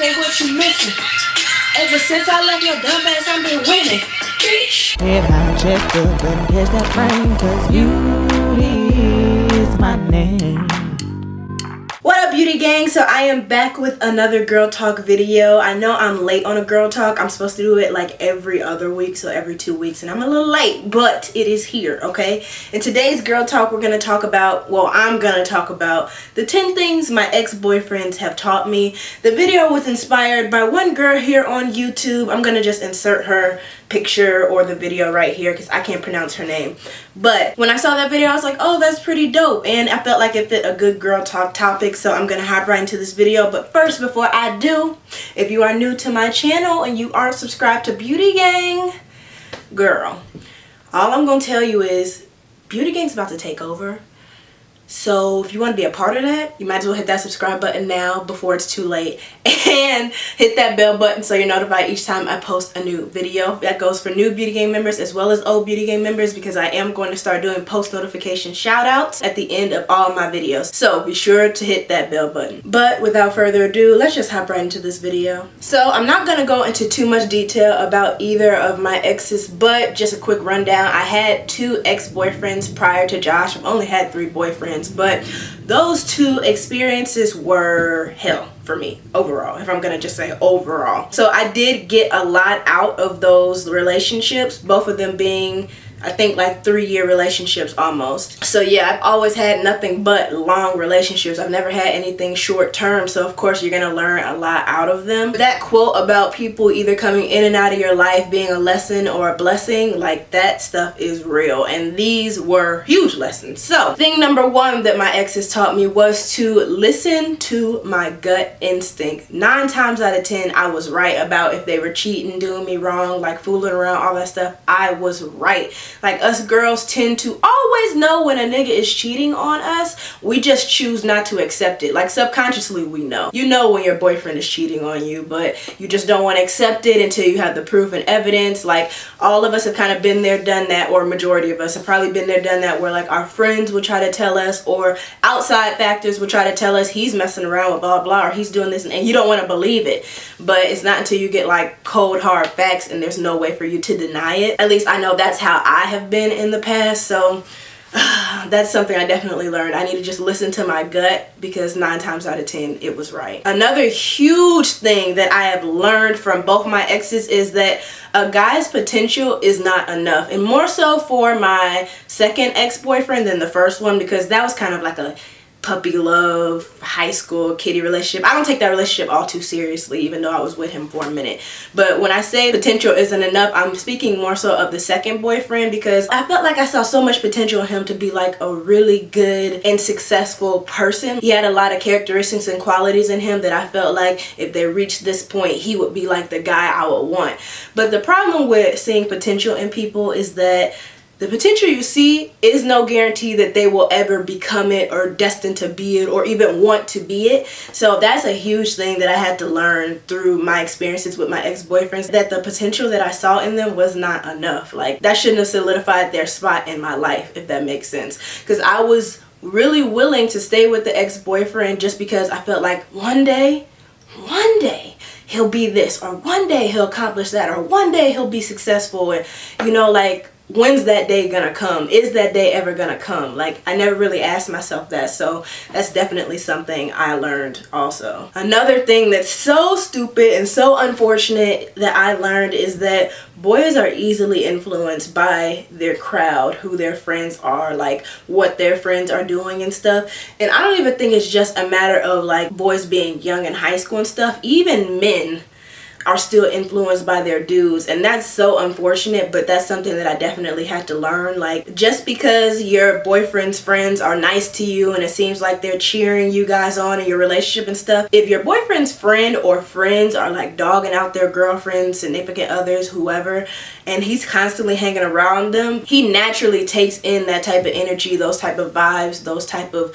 nigga, what you missing? Ever since I left your dumb ass, I've been winning. Bitch. Head high, chest up, and catch that frame, cause beauty is my name. What up, beauty gang? So I am back with another girl talk video. I know I'm late on a girl talk. I'm supposed to do it like every other week, so every 2 weeks, and I'm a little late, but it is here, okay? In today's girl talk, we're gonna talk about, well, I'm gonna talk about the 10 things my ex-boyfriends have taught me. The video was inspired by one girl here on YouTube. I'm gonna just insert her picture or the video right here because I can't pronounce her name. But when I saw that video, I was like, oh, that's pretty dope, and I felt like it fit a good girl talk topic, so I'm gonna hop right into this video. But first, before I do, if you are new to my channel and you aren't subscribed to Beauty Gang, girl, all I'm gonna tell you is Beauty Gang's about to take over. So if you want to be a part of that, you might as well hit that subscribe button now before it's too late, and hit that bell button so you're notified each time I post a new video. That goes for new Beauty Gang members as well as old Beauty Gang members, because I am going to start doing post notification shout outs at the end of all my videos. So be sure to hit that bell button. But without further ado, let's just hop right into this video. So I'm not going to go into too much detail about either of my exes, but just a quick rundown. I had 2 ex-boyfriends prior to Josh. I've only had 3 boyfriends. But those 2 experiences were hell for me overall, if I'm gonna just say overall. So I did get a lot out of those relationships, both of them being, I think, like 3-year relationships almost. So yeah, I've always had nothing but long relationships. I've never had anything short term, so of course you're gonna learn a lot out of them. That quote about people either coming in and out of your life being a lesson or a blessing, like, that stuff is real, and these were huge lessons. So thing number 1 that my exes taught me was to listen to my gut instinct. 9 times out of 10 I was right about if they were cheating, doing me wrong, like fooling around, all that stuff. I was right. Like, us girls tend to always know when a nigga is cheating on us. We just choose not to accept it. Like, subconsciously we know. You know when your boyfriend is cheating on you, but you just don't want to accept it until you have the proof and evidence. Like, all of us have kind of been there, done that, or majority of us have probably been there, done that, where like our friends will try to tell us, or outside factors will try to tell us he's messing around with blah blah, or he's doing this, and you don't want to believe it. But it's not until you get like cold hard facts and there's no way for you to deny it. At least I know that's how I have been in the past. So that's something I definitely learned. I need to just listen to my gut, because 9 times out of 10 it was right. Another huge thing that I have learned from both my exes is that a guy's potential is not enough, and more so for my second ex-boyfriend than the first one, because that was kind of like a puppy love, high school kiddie relationship. I don't take that relationship all too seriously, even though I was with him for a minute. But when I say potential isn't enough, I'm speaking more so of the second boyfriend, because I felt like I saw so much potential in him to be like a really good and successful person. He had a lot of characteristics and qualities in him that I felt like if they reached this point, he would be like the guy I would want. But the problem with seeing potential in people is that the potential you see is no guarantee that they will ever become it, or destined to be it, or even want to be it. So that's a huge thing that I had to learn through my experiences with my ex-boyfriends, that the potential that I saw in them was not enough. Like, that shouldn't have solidified their spot in my life, if that makes sense. Because I was really willing to stay with the ex-boyfriend just because I felt like one day he'll be this, or one day he'll accomplish that, or one day he'll be successful. And you know, like, when's that day gonna come? Is that day ever gonna come? Like, I never really asked myself that. So that's definitely something I learned also. Another thing that's so stupid and so unfortunate that I learned is that boys are easily influenced by their crowd, who their friends are, like what their friends are doing and stuff. And I don't even think it's just a matter of like boys being young in high school and stuff. Even men are still influenced by their dudes, and that's so unfortunate. But that's something that I definitely had to learn. Like, just because your boyfriend's friends are nice to you and it seems like they're cheering you guys on in your relationship and stuff, if your boyfriend's friend or friends are like dogging out their girlfriends, significant others, whoever, and he's constantly hanging around them, he naturally takes in that type of energy, those type of vibes, those type of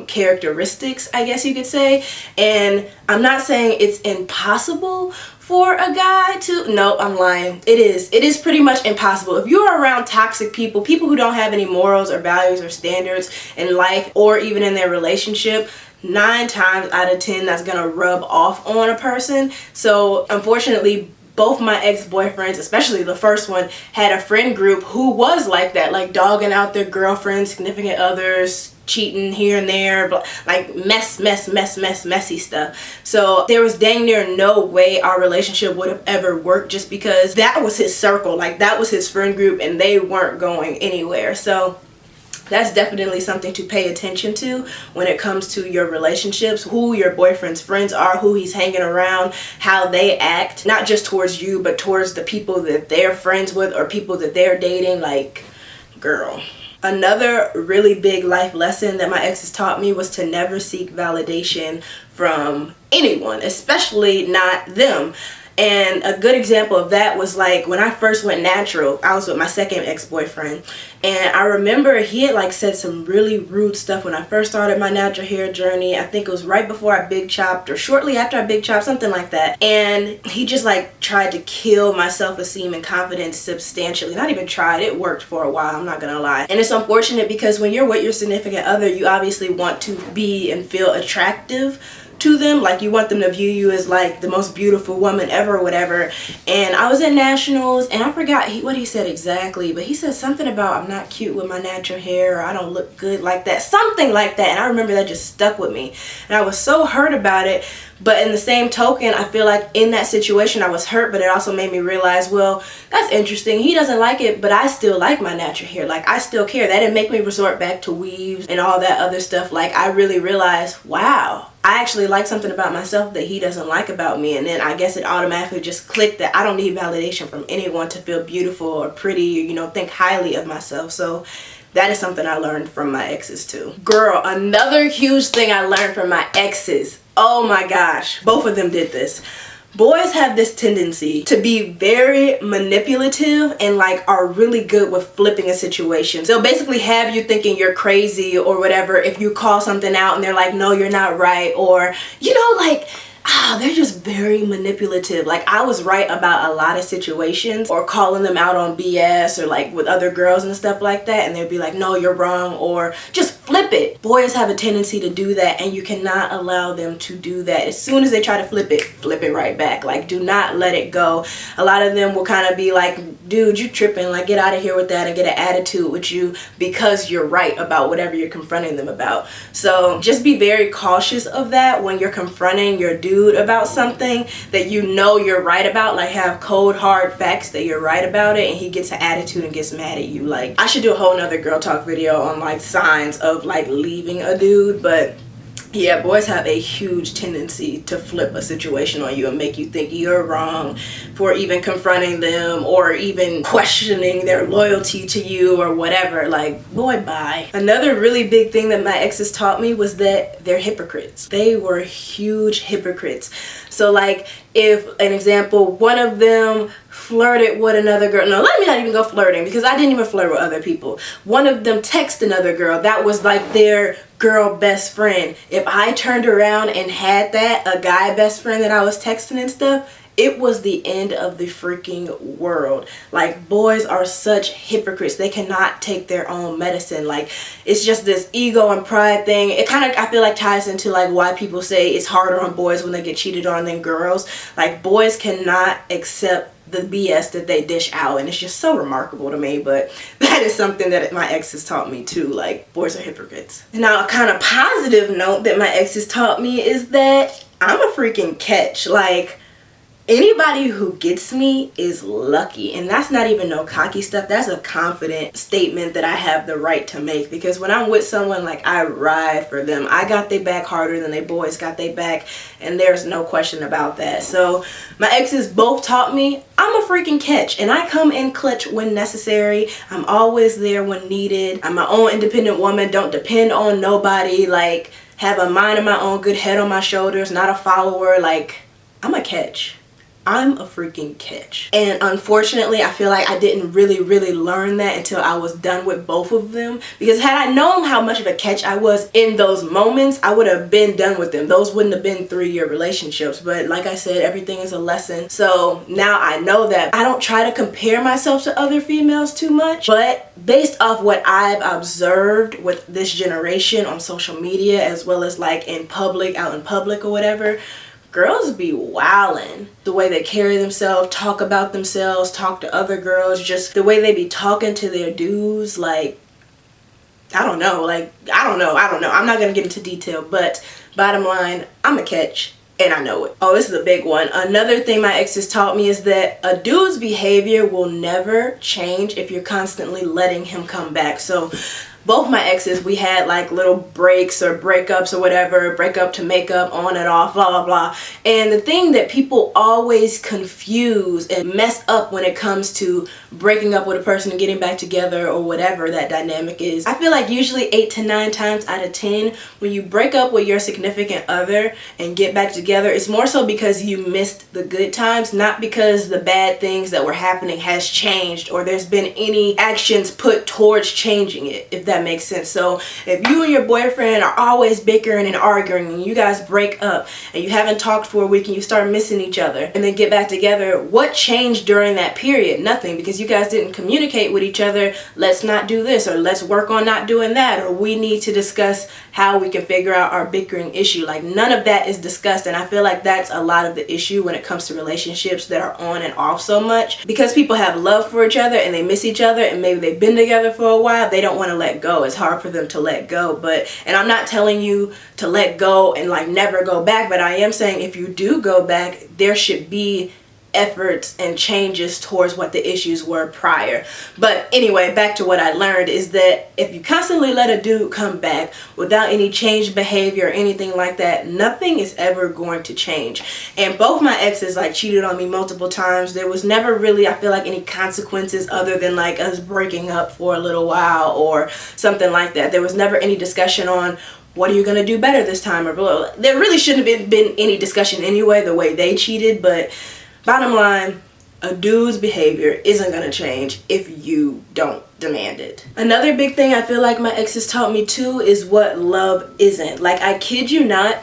characteristics, I guess you could say. And I'm not saying it's impossible for a guy to, no, I'm lying. It is pretty much impossible. If you're around toxic people who don't have any morals or values or standards in life or even in their relationship, 9 times out of 10 that's gonna rub off on a person. So unfortunately, both my ex-boyfriends, especially the first one, had a friend group who was like that, like dogging out their girlfriends, significant others, cheating here and there, like messy stuff. So there was dang near no way our relationship would have ever worked, just because that was his circle, like that was his friend group, and they weren't going anywhere. So that's definitely something to pay attention to when it comes to your relationships, who your boyfriend's friends are, who he's hanging around, how they act, not just towards you, but towards the people that they're friends with or people that they're dating. Like, girl. Another really big life lesson that my exes taught me was to never seek validation from anyone, especially not them. And a good example of that was like when I first went natural. I was with my second ex-boyfriend, and I remember he had like said some really rude stuff when I first started my natural hair journey. I think it was right before I big chopped or shortly after I big chopped, something like that. And he just like tried to kill my self-esteem and confidence substantially. Not even tried, it worked for a while, I'm not gonna lie. And it's unfortunate because when you're with your significant other, you obviously want to be and feel attractive to them, like you want them to view you as like the most beautiful woman ever or whatever. And I was at nationals and I forgot what he said exactly, but he said something about I'm not cute with my natural hair, or I don't look good like that, something like that. And I remember that just stuck with me, and I was so hurt about it. But in the same token, I feel like in that situation I was hurt, but it also made me realize, well, that's interesting. He doesn't like it, but I still like my natural hair. Like, I still care. That didn't make me resort back to weaves and all that other stuff. Like, I really realized, wow, I actually like something about myself that he doesn't like about me. And then I guess it automatically just clicked that I don't need validation from anyone to feel beautiful or pretty or, you know, think highly of myself. So that is something I learned from my exes too. Girl, another huge thing I learned from my exes. Oh my gosh, both of them did this. Boys have this tendency to be very manipulative and like are really good with flipping a situation. They'll basically have you thinking you're crazy or whatever if you call something out and they're like, no, you're not right. Or, you know, like, they're just very manipulative. Like, I was right about a lot of situations, or calling them out on BS or like with other girls and stuff like that, and they'd be like, no, you're wrong, or just flip it. Boys have a tendency to do that, and you cannot allow them to do that. As soon as they try to flip it right back. Like, do not let it go. A lot of them will kind of be like, dude, you tripping, like get out of here with that, and get an attitude with you because you're right about whatever you're confronting them about. So just be very cautious of that when you're confronting your dude about something that you know you're right about. Like, have cold hard facts that you're right about it, and he gets an attitude and gets mad at you. Like, I should do a whole nother girl talk video on like signs of like leaving a dude, but yeah, boys have a huge tendency to flip a situation on you and make you think you're wrong for even confronting them or even questioning their loyalty to you or whatever. Like, boy, bye. Another really big thing that my exes taught me was that they're hypocrites. They were huge hypocrites. So like, if an example, one of them flirted with another girl. No, let me not even go flirting, because I didn't even flirt with other people. One of them texted another girl. That was like their girl best friend. If I turned around and had a guy best friend that I was texting and stuff, it was the end of the freaking world. Like, boys are such hypocrites. They cannot take their own medicine. Like, it's just this ego and pride thing. It kind of, I feel like, ties into like why people say it's harder on boys when they get cheated on than girls. Like, boys cannot accept the BS that they dish out, and it's just so remarkable to me. But that is something that my exes taught me too. Like, boys are hypocrites. Now, a kind of positive note that my exes taught me is that I'm a freaking catch. Like, anybody who gets me is lucky, and that's not even no cocky stuff. That's a confident statement that I have the right to make, because when I'm with someone, like, I ride for them. I got their back harder than they boys got their back, and there's no question about that. So my exes both taught me I'm a freaking catch, and I come in clutch when necessary. I'm always there when needed. I'm my own independent woman, don't depend on nobody. Like, have a mind of my own, good head on my shoulders, not a follower. Like, I'm a catch. I'm a freaking catch. And unfortunately, I feel like I didn't really learn that until I was done with both of them. Because had I known how much of a catch I was in those moments, I would have been done with them. Those wouldn't have been 3-year relationships. But like I said, everything is a lesson. So now I know that I don't try to compare myself to other females too much. But based off what I've observed with this generation on social media, as well as like in public, out in public or whatever, girls be wildin'. The way they carry themselves, talk about themselves, talk to other girls, just the way they be talking to their dudes, like, I don't know. I'm not gonna get into detail, but bottom line, I'm a catch. And I know it. Oh, this is a big one. Another thing my exes taught me is that a dude's behavior will never change if you're constantly letting him come back. So both my exes, we had like little breaks or breakups or whatever, breakup to makeup, on and off, blah, blah, blah. And the thing that people always confuse and mess up when it comes to breaking up with a person and getting back together or whatever that dynamic is, I feel like usually 8 to 9 times out of 10, when you break up with your significant other and get back together, it's more so because you missed the good times, not because the bad things that were happening has changed or there's been any actions put towards changing it, if that makes sense. So if you and your boyfriend are always bickering and arguing and you guys break up and you haven't talked for a week and you start missing each other and then get back together, what changed during that period? Nothing, because you guys didn't communicate with each other. Let's not do this, or let's work on not doing that, or we need to discuss how we can figure out our bickering issue. Like, none of that is discussed, and I feel like that's a lot of the issue when it comes to relationships that are on and off so much, because people have love for each other and they miss each other and maybe they've been together for a while. They don't want to let go. It's hard for them to let go. And I'm not telling you to let go and like never go back, but I am saying if you do go back, there should be efforts and changes towards what the issues were prior. But anyway, back to what I learned is that if you constantly let a dude come back without any changed behavior or anything like that, nothing is ever going to change. And both my exes like cheated on me multiple times. There was never really, I feel like, any consequences other than like us breaking up for a little while or something like that. There was never any discussion on what are you gonna do better this time, or blah, blah. There really shouldn't have been any discussion anyway, the way they cheated. But bottom line, a dude's behavior isn't going to change if you don't demand it. Another big thing I feel like my exes taught me too is what love isn't. Like, I kid you not,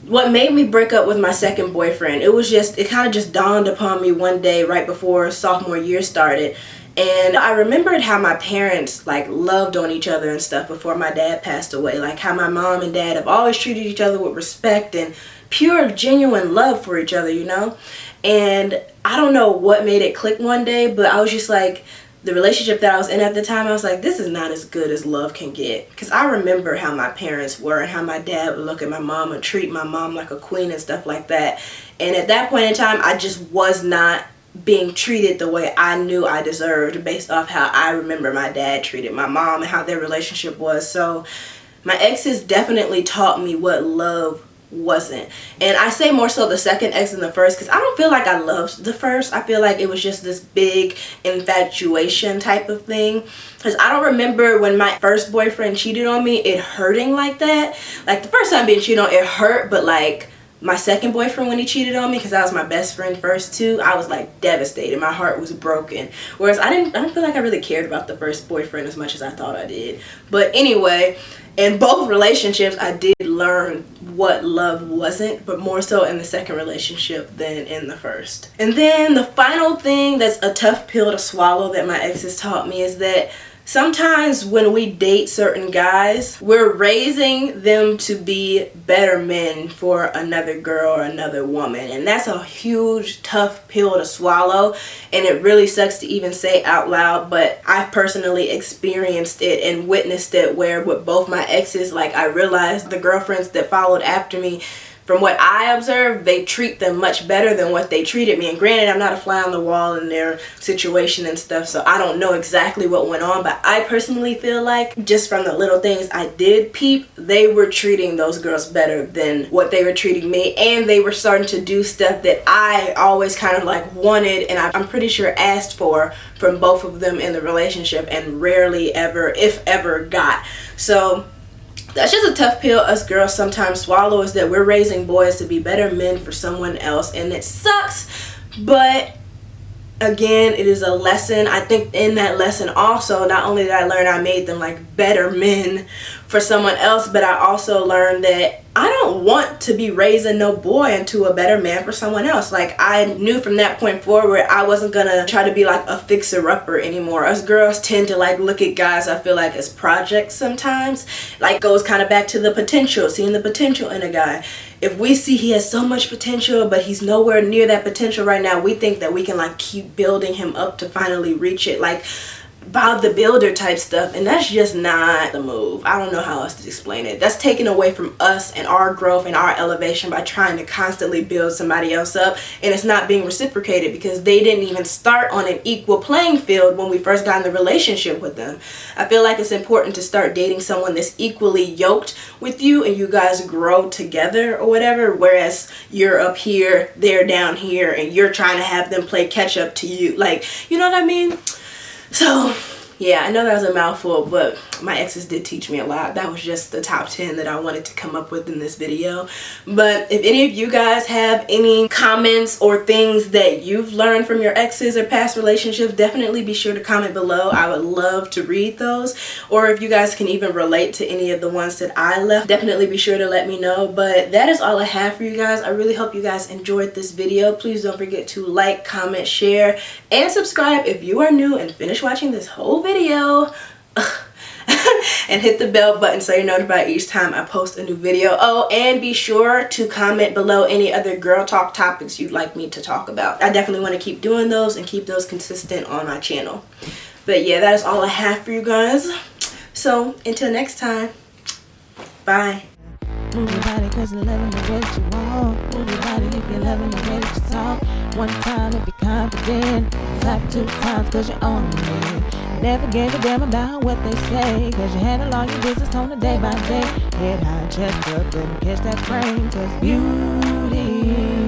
what made me break up with my second boyfriend, it kind of just dawned upon me one day right before sophomore year started. And I remembered how my parents like loved on each other and stuff before my dad passed away. Like how my mom and dad have always treated each other with respect and pure, genuine love for each other, you know? And I don't know what made it click one day, but I was just like, the relationship that I was in at the time, I was like, this is not as good as love can get. Because I remember how my parents were and how my dad would look at my mom and treat my mom like a queen and stuff like that. And at that point in time, I just was not being treated the way I knew I deserved based off how I remember my dad treated my mom and how their relationship was. So my exes definitely taught me what love wasn't. And I say more so the second ex than the first, because I don't feel like I loved the first. I feel like it was just this big infatuation type of thing. Because I don't remember when my first boyfriend cheated on me, it hurting like that. Like the first time being cheated on, it hurt, but like my second boyfriend when he cheated on me, because I was my best friend first too, I was like devastated. My heart was broken. Whereas I don't feel like I really cared about the first boyfriend as much as I thought I did. But anyway, in both relationships, I did learn what love wasn't, but more so in the second relationship than in the first. And then the final thing that's a tough pill to swallow that my exes taught me is that sometimes when we date certain guys, we're raising them to be better men for another girl or another woman. And that's a huge, tough pill to swallow. And it really sucks to even say out loud, but I personally experienced it and witnessed it where with both my exes, like I realized the girlfriends that followed after me, from what I observed, they treat them much better than what they treated me. And granted, I'm not a fly on the wall in their situation and stuff, so I don't know exactly what went on, but I personally feel like just from the little things I did peep, they were treating those girls better than what they were treating me. And they were starting to do stuff that I always kind of like wanted, and I'm pretty sure asked for from both of them in the relationship and rarely ever, if ever, got. So that's just a tough pill us girls sometimes swallow, is that we're raising boys to be better men for someone else, and it sucks, But again, it is a lesson. I think in that lesson also, not only did I learn I made them like better men for someone else, but I also learned that I don't want to be raising no boy into a better man for someone else. Like, I knew from that point forward I wasn't gonna try to be like a fixer-upper anymore. Us girls tend to like look at guys, I feel like, as projects sometimes. Like, goes kind of back to the potential, seeing the potential in a guy. If we see he has so much potential but he's nowhere near that potential right now, we think that we can like keep building him up to finally reach it, like Bob the Builder type stuff, and that's just not the move. I don't know how else to explain it. That's taken away from us and our growth and our elevation by trying to constantly build somebody else up, and it's not being reciprocated because they didn't even start on an equal playing field when we first got in the relationship with them. I feel like it's important to start dating someone that's equally yoked with you and you guys grow together or whatever, whereas you're up here, they're down here, and you're trying to have them play catch up to you. Like, you know what I mean? So yeah, I know that was a mouthful, but my exes did teach me a lot. That was just the top 10 that I wanted to come up with in this video. But if any of you guys have any comments or things that you've learned from your exes or past relationships, definitely be sure to comment below. I would love to read those. Or if you guys can even relate to any of the ones that I left, definitely be sure to let me know. But that is all I have for you guys. I really hope you guys enjoyed this video. Please don't forget to like, comment, share, and subscribe if you are new and finish watching this whole video. And hit the bell button so you're notified each time I post a new video. Oh, and be sure to comment below any other girl talk topics you'd like me to talk about. I definitely want to keep doing those and keep those consistent on my channel. But yeah, that is all I have for you guys. So until next time, bye. Move your body cause you're loving the way that you walk. Move your body if you're loving the way that you talk. One time if you're confident. Clap 2 times cause you're on me. Never gave a damn about what they say, cause you handle all your business on a day by day. Head high, chest up, and catch that frame, cause beauty